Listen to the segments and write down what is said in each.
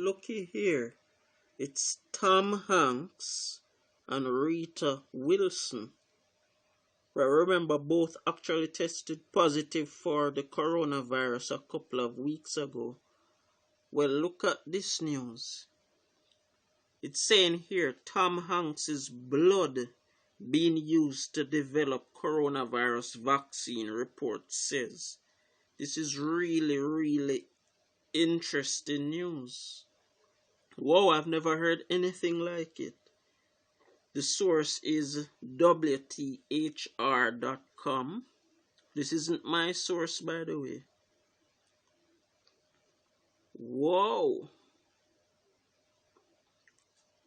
looky here. It's Tom Hanks and Rita Wilson. Well, remember, both actually tested positive for the coronavirus a couple of weeks ago. Well, look at this news. It's saying here Tom Hanks's blood being used to develop coronavirus vaccine, report says. This is really, really interesting news. Whoa, I've never heard anything like it. The source is WTHR.com. This isn't my source, by the way. Whoa.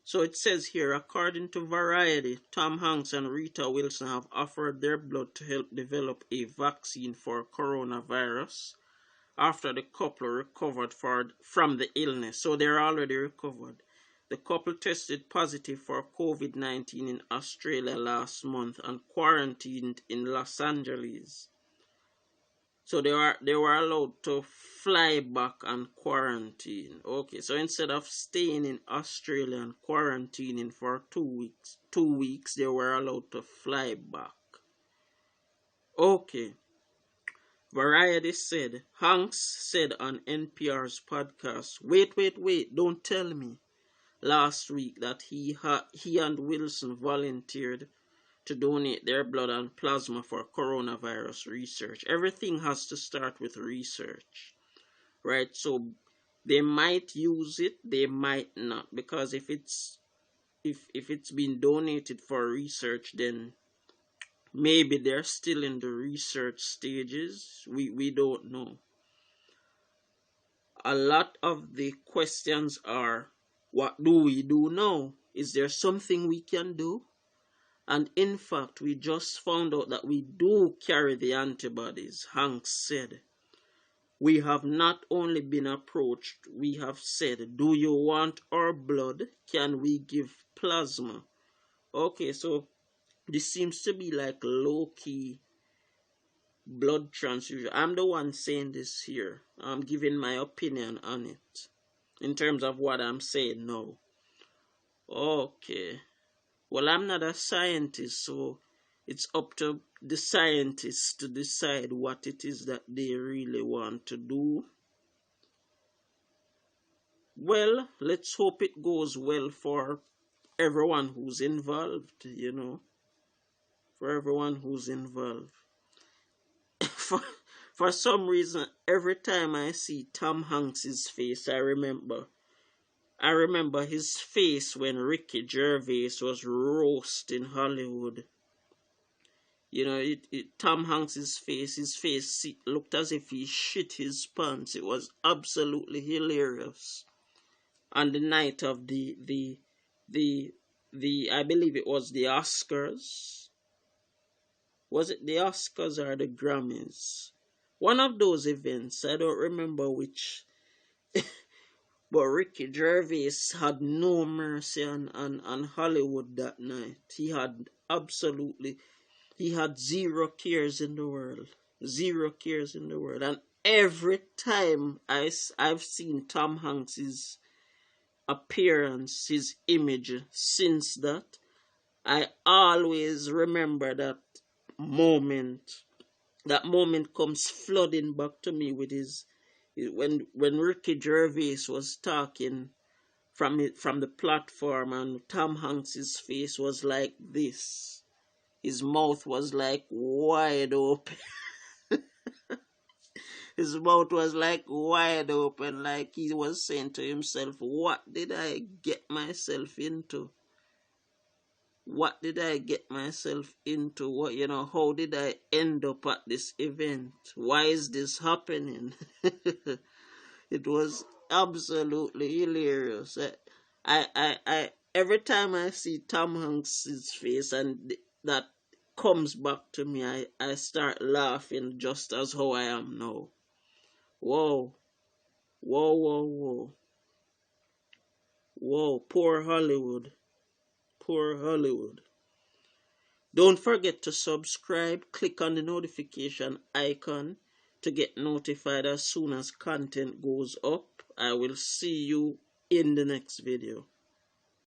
So it says here, according to Variety, Tom Hanks and Rita Wilson have offered their blood to help develop a vaccine for coronavirus after the couple recovered from the illness. So they're already recovered. The couple tested positive for COVID-19 in Australia last month and quarantined in Los Angeles. So they were allowed to fly back and quarantine. Okay, so instead of staying in Australia and quarantining for 2 weeks, they were allowed to fly back. Okay. Variety said, Hanks said on NPR's podcast, wait, don't tell me, last week that he and Wilson volunteered to donate their blood and plasma for coronavirus research. Everything has to start with research, right? So they might use it, they might not, because if it's been donated for research, then maybe they're still in the research stages. We don't know. A lot of the questions are, what do we do now? Is there something we can do? And in fact, we just found out that we do carry the antibodies, Hanks said. We have not only been approached, we have said, do you want our blood? Can we give plasma? Okay, so this seems to be like low-key blood transfusion. I'm the one saying this here. I'm giving my opinion on it in terms of what I'm saying now. Okay. Well, I'm not a scientist, so it's up to the scientists to decide what it is that they really want to do. Well, let's hope it goes well for everyone who's involved, for everyone who's involved. For some reason, every time I see Tom Hanks's face, I remember his face when Ricky Gervais was roasting Hollywood. Tom Hanks's face looked as if he shit his pants. It was absolutely hilarious. On the night of the I believe it was the Oscars. Was it the Oscars or the Grammys? One of those events, I don't remember which. But Ricky Gervais had no mercy on Hollywood that night. He had zero cares in the world. Zero cares in the world. And every time I've seen Tom Hanks's appearance, his image since that, I always remember that moment. That moment comes flooding back to me with when Ricky Gervais was talking from the platform, and Tom Hanks's face was like this. His mouth was like wide open. His mouth was like wide open, like he was saying to himself, what did I get myself into? What did I get myself into? How did I end up at this event? Why is this happening? It was absolutely hilarious. I every time I see Tom Hanks's face and that comes back to me, I start laughing just as how I am now. Whoa. Whoa, poor Hollywood. Poor Hollywood. Don't forget to subscribe. Click on the notification icon to get notified as soon as content goes up. I will see you in the next video.